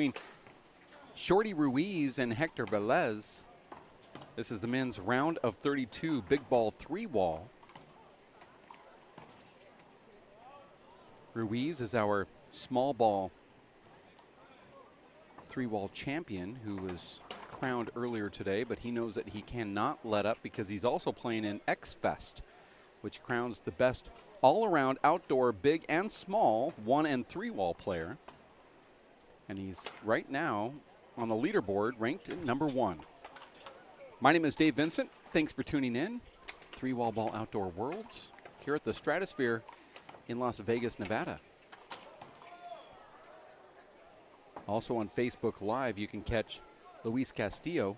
between Shorty Ruiz and Hector Velez. This is the men's round of 32 big ball 3-wall. Ruiz is our small ball 3-wall champion, who was crowned earlier today, but he knows that he cannot let up because he's also playing in X-Fest, which crowns the best all-around outdoor big and small 1- and 3-wall player. And he's right now on the leaderboard ranked at #1. My name is Dave Vincent. Thanks for tuning in. 3-wall ball outdoor worlds here at the Stratosphere in Las Vegas, Nevada. Also on Facebook Live, you can catch Luis Castillo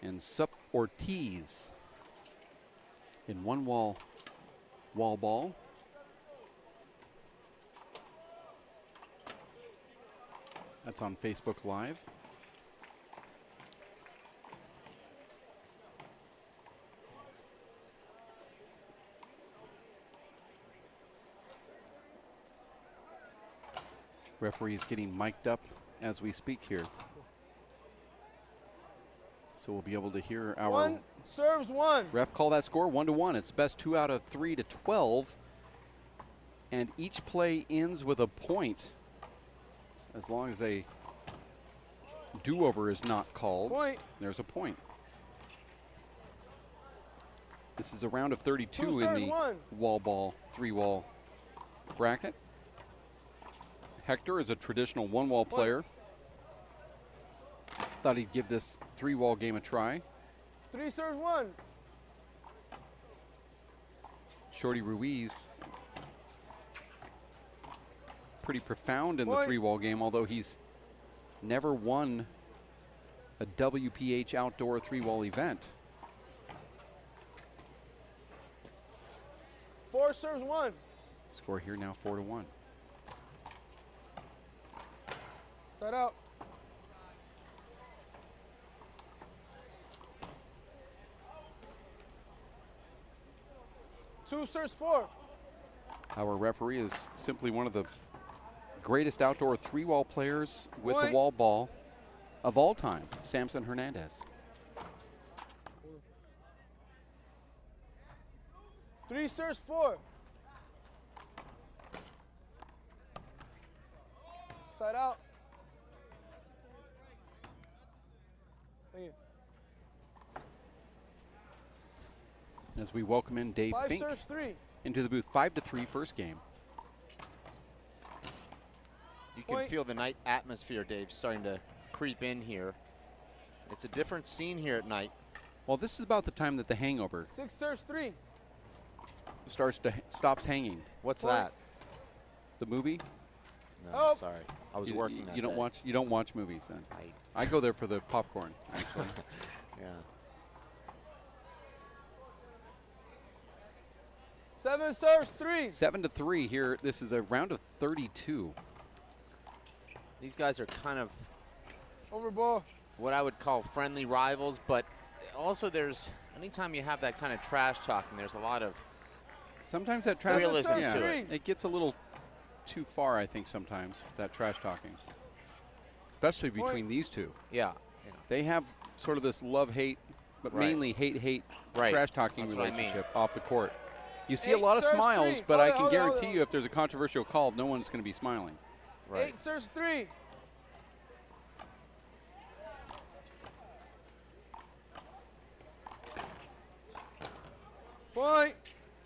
and Sept Ortiz in wall ball. That's on Facebook Live. Referee is getting mic'd up as we speak here. So we'll be able to hear our one serves one. Ref call that score 1-1. It's best 2 out of 3 to 12. And each play ends with a point as long as a do-over is not called. Point. There's a point. This is a round of 32 in the wall ball 3-wall bracket. Hector is a traditional 1-wall player. Thought he'd give this 3-wall game a try. 3 serves 1. Shorty Ruiz, pretty profound in the 3-wall game, although he's never won a WPH outdoor 3-wall event. 4 serves 1. Score here now 4-1. Side out. Two serves 4. Our referee is simply one of the greatest outdoor 3-wall players with the wall ball of all time, Samson Hernandez. 3 serves 4. Side out. As we welcome in Dave Fink into the booth. 5-3 first game. You can feel the night atmosphere, Dave, starting to creep in here. It's a different scene here at night. Well, this is about the time that the hangover 6 serves 3 stops hanging. What's that? The movie? No, sorry. I was working that You don't day. you don't watch movies then. I go there for the popcorn, actually. Yeah. 7 serves 3. 7-3 here. This is a round of 32. These guys are kind of over ball, what I would call friendly rivals, but also there's, anytime you have that kind of trash talking, there's a lot of sometimes that trash realism to it. It gets a little too far, I think, sometimes, that trash talking. Especially between these two. Yeah. They have sort of this love-hate, but mainly hate-hate trash talking relationship off the court. You see a lot of smiles, but I can guarantee you if there's a controversial call, no one's going to be smiling. Right. 8 serves 3. Point.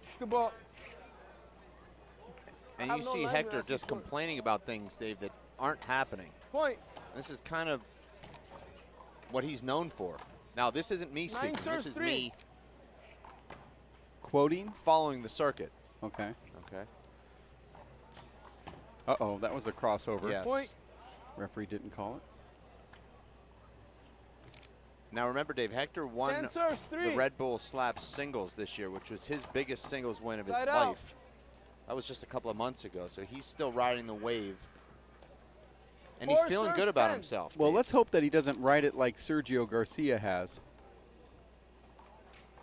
It's the ball. And you see Hector just complaining about things, Dave, that aren't happening. Point. This is kind of what he's known for. Now, this isn't me speaking. This is me quoting, following the circuit. Okay. Okay. Uh-oh, that was a crossover. Yes. Point. Referee didn't call it. Now remember, Dave, Hector won the Red Bull Slap singles this year, which was his biggest singles win of his life. That was just a couple of months ago, so he's still riding the wave. And he's feeling good about himself. Well, let's hope that he doesn't ride it like Sergio Garcia has.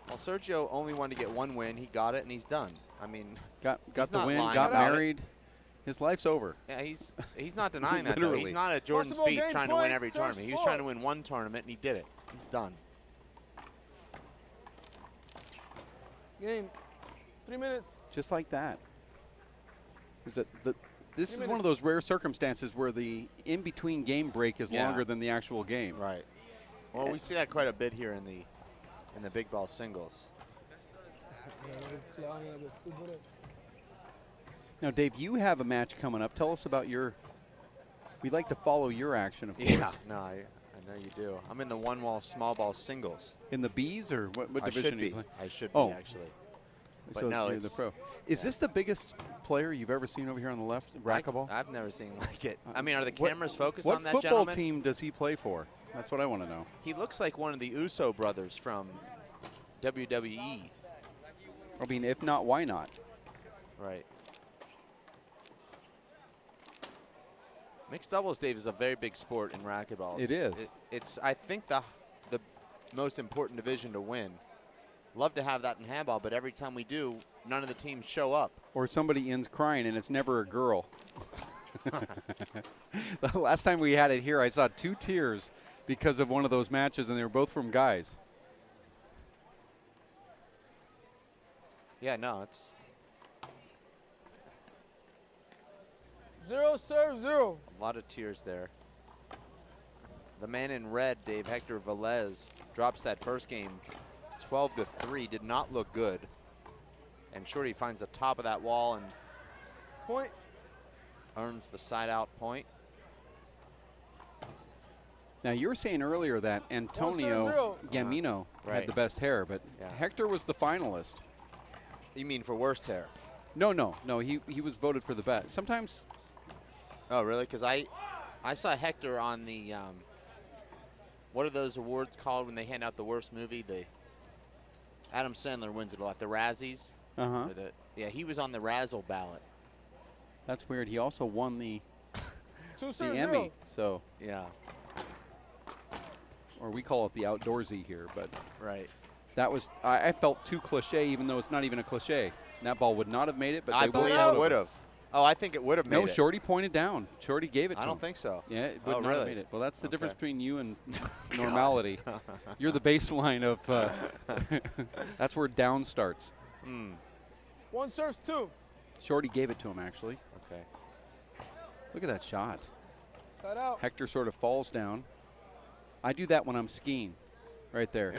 Well, Sergio only wanted to get 1 win. He got it, and he's done. I mean, got the win, got got married. His life's over. Yeah, he's not denying that, though. Literally. He's not a Jordan Possible Spieth game trying to point, win every serves tournament. He was 4. trying to win one tournament, and he did it. He's done. Game. 3 minutes. Just like that. This is one of those rare circumstances where the in-between game break is longer than the actual game. Right. Well, we see that quite a bit here in the big ball singles. Now, Dave, you have a match coming up. Tell us about your. We'd like to follow your action, of course. Yeah, no, I know you do. I'm in the one-wall small ball singles. In the Bs, or what division are you playing? I should be, actually. But so no, you're it's the pro. Is this the biggest player you've ever seen over here on the left, racquetball? I've never seen like it. I mean, are the cameras focused what on that football gentleman? team does he play for? That's what I want to know. He looks like one of the Uso brothers from WWE. I mean, if not, why not? Right. Mixed doubles, Dave, is a very big sport in racquetball. It is. It's I think the most important division to win. Love to have that in handball, but every time we do, none of the teams show up. Or somebody ends crying, and it's never a girl. The last time we had it here, I saw 2 tears because of one of those matches, and they were both from guys. Yeah, no, it's 0 serve 0. a lot of tears there. The man in red, Dave, Hector Velez, drops that first game 12-3, did not look good. And Shorty finds the top of that wall and Point. earns the side out point. Now, you were saying earlier that Antonio 1-0. Gamino had Right. the best hair, but Yeah. Hector was the finalist. You mean for worst hair? No, he was voted for the best. Sometimes. Oh, really? Because I saw Hector on the, what are those awards called when they hand out the worst movie? Adam Sandler wins it a lot. The Razzies. Uh-huh. Yeah, he was on the Razzle ballot. That's weird. He also won the 2 serve Emmy. 0. So, Yeah, or we call it the outdoorsy here, but right. that was, I felt too cliche, even though it's not even a cliche. That ball would not have made it, but I they believe would it would have. Oh, I think it would have made No, it. Shorty pointed down. Shorty gave it to him. I don't think so. Yeah, it would Oh, not really? have made it. Well, that's the difference Okay. between you and normality. You're the baseline of, that's where down starts. 1 serves 2. Shorty gave it to him, actually. Okay. Look at that shot. Side out. Hector sort of falls down. I do that when I'm skiing, right there.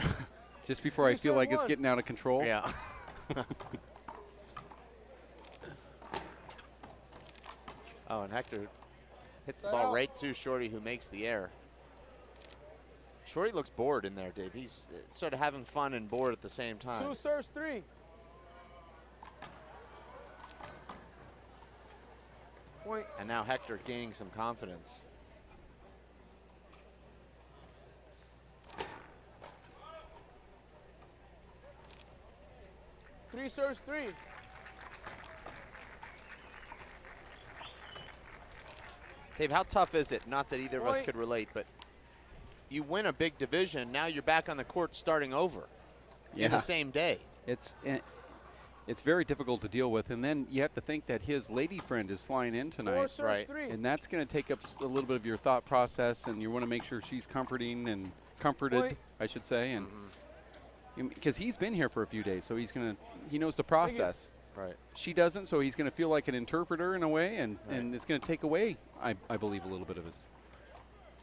Just before I feel like it's 1. getting out of control. Yeah. Oh, and Hector hits the Side ball out. right to Shorty, who makes the air. Shorty looks bored in there, Dave. He's sort of having fun and bored at the same time. 2 serves 3. Point. And now Hector gaining some confidence. Three serves 3. Dave, how tough is it? Not that either of us Point. could relate, but you win a big division, now you're back on the court starting over in the same day. It's very difficult to deal with, and then you have to think that his lady friend is flying in 4 tonight, serves right. 3. and that's going to take up a little bit of your thought process, and you want to make sure she's comforting and comforted, Point. I should say, and because he's been here for a few days, so he knows the process. Right. She doesn't, so he's going to feel like an interpreter in a way, and it's going to take away, I believe, a little bit of his.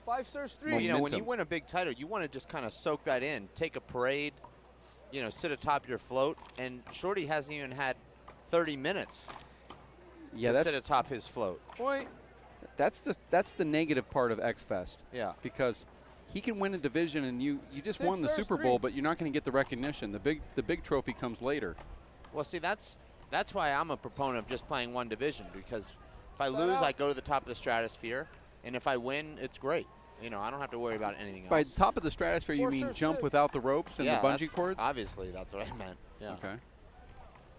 5 serves 3. Well, you know, when Momentum. you win a big title, you want to just kind of soak that in, take a parade, you know, sit atop your float, and Shorty hasn't even had 30 minutes Yeah, to sit atop his float. Point. that's the negative part of X Fest. Yeah. Because he can win a division, and you just 6 won the serves Super 3. Bowl, but you're not going to get the recognition. The big trophy comes later. Well, see, that's why I'm a proponent of just playing one division, because if I Side lose, out. I go to the top of the stratosphere, and if I win, it's great. You know, I don't have to worry about anything else. By top of the stratosphere, you 4 mean serves jump 6. without the ropes and yeah, the bungee that's- cords? Obviously, that's what I meant. Yeah. Okay.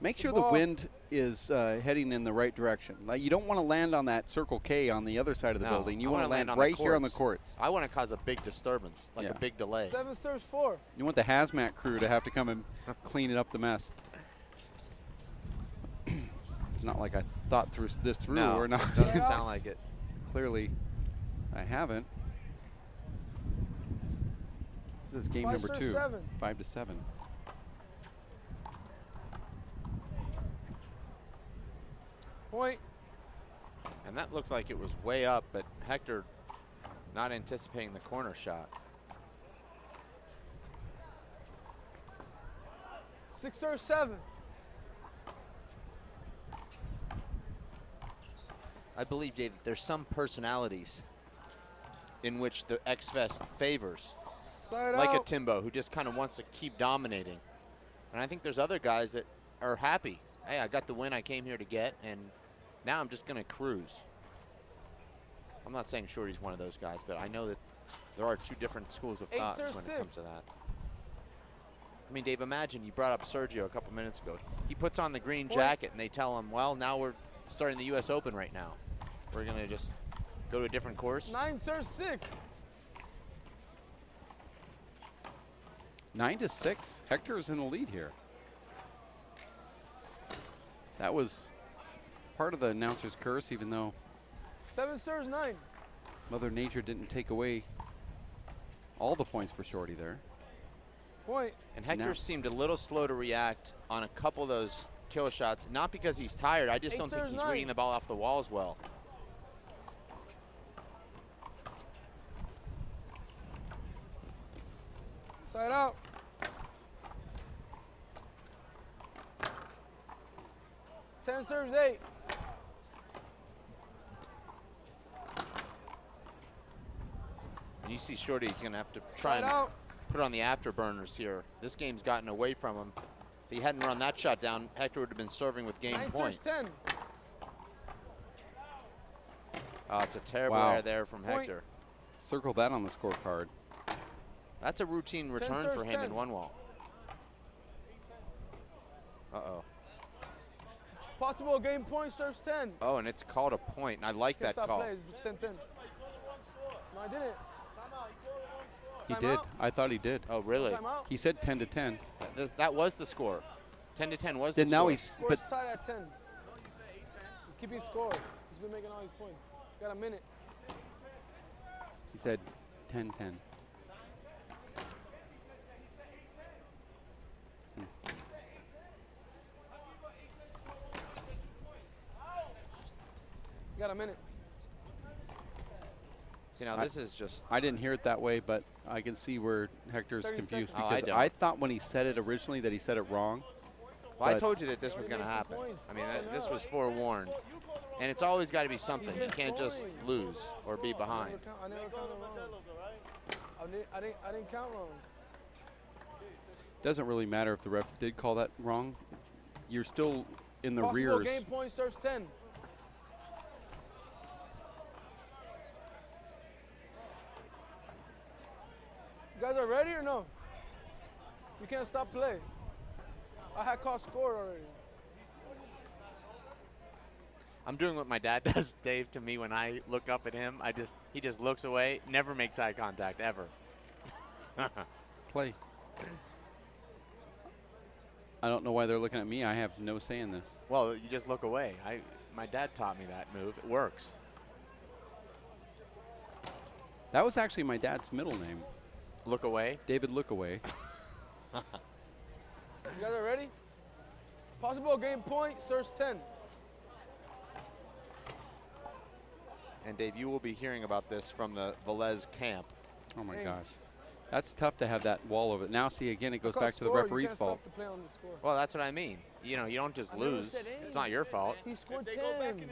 Make sure Good the ball. wind is heading in the right direction. Like, you don't want to land on that Circle K on the other side of the No, building. You I want to wanna land land on the right here on the courts. courts. I want to cause a big disturbance, like Yeah. a big delay. 7 serves 4. You want the hazmat crew to have to come and clean it up the mess. It's not like I thought this through No, or not. doesn't sound like it. Clearly, I haven't. This is game number 2. 5-7. Point. And that looked like it was way up, but Hector not anticipating the corner shot. 6 or 7. I believe, Dave, that there's some personalities in which the X-Fest favors. Side like out. a Timbo, who just kind of wants to keep dominating. And I think there's other guys that are happy. Hey, I got the win I came here to get, and now I'm just going to cruise. I'm not saying Shorty's one of those guys, but I know that there are 2 different schools of thought when it comes to that. I mean, Dave, imagine you brought up Sergio a couple minutes ago. He puts on the green jacket, and they tell him, well, now we're starting the U.S. Open right now. We're going to just go to a different course. 9-6. 9-6. Hector's in the lead here. That was part of the announcer's curse, even though 7-9. Mother Nature didn't take away all the points for Shorty there. Point. And Hector seemed a little slow to react on a couple of those kill shots, not because he's tired. I just don't think he's reading the ball off the walls well. Side out. Ten serves 8. And you see Shorty's going to have to try and put on the afterburners here. This game's gotten away from him. If he hadn't run that shot down, Hector would have been serving with game point. 10. Oh, it's a terrible error there from Hector. Circle that on the scorecard. That's a routine return for him in one wall. Uh-oh. Possible game point, serves 10. Oh, and it's called a point, and I like that call. It's 10-10. No, I didn't. He did. I thought he did. Oh, really? He said 10-10. That was the score. 10-10 was then the now score. He's tied at 10. Keeping score. He's been making all these points. Got a minute. He said 10-10. Got a minute. See, now this is just... I didn't hear it that way, but I can see where Hector's confused because I thought when he said it originally that he said it wrong. Well, I told you that this was going to happen. I mean, this was forewarned. And it's always got to be something. You can't just lose or be behind. I never counted wrong. I didn't count wrong. Doesn't really matter if the ref did call that wrong. You're still in the Possible rears. game point, serves 10. You guys are ready or no? You can't stop play. I had called score already. I'm doing what my dad does, Dave, to me when I look up at him. He just looks away, never makes eye contact, ever. Play. I don't know why they're looking at me. I have no say in this. Well, you just look away. My dad taught me that move. It works. That was actually my dad's middle name. Look away? David Lookaway. You guys are ready? Possible game point, serves 10. And Dave, you will be hearing about this from the Velez camp. Oh my gosh. That's tough to have that wall over it. Now see, again, it goes back to the referee's fault. Well, that's what I mean. You know, you don't just lose. It's not your fault. He scored 10.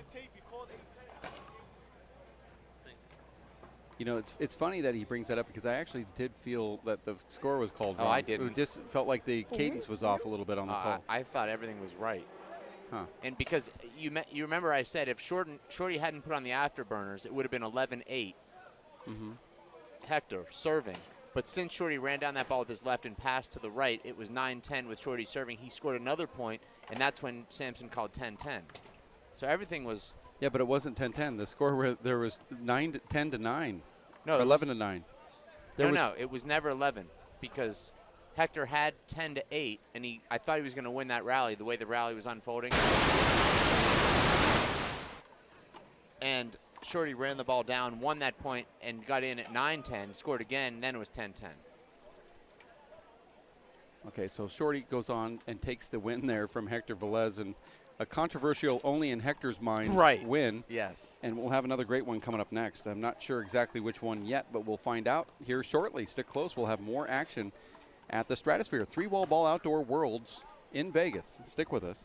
You know, it's funny that he brings that up because I actually did feel that the score was called wrong. I didn't. It just felt like the cadence was off a little bit on the call. I thought everything was right. Huh. And because you remember I said if Shorty hadn't put on the afterburners, it would have been 11-8. Hector serving. But since Shorty ran down that ball with his left and passed to the right, it was 9-10 with Shorty serving. He scored another point, and that's when Sampson called 10-10. So everything was... Yeah, but it wasn't 10-10. The score there was 10-9. No, 11-9. No, it was never 11 because Hector had 10-8, and I thought he was going to win that rally the way the rally was unfolding. and Shorty ran the ball down, won that point, and got in at 9-10, scored again, then it was 10-10. Okay, so Shorty goes on and takes the win there from Hector Velez, and a controversial only in Hector's mind win. Yes. And we'll have another great one coming up next. I'm not sure exactly which one yet, but we'll find out here shortly. Stick close. We'll have more action at the Stratosphere 3-Wall Ball Outdoor Worlds in Vegas. Stick with us.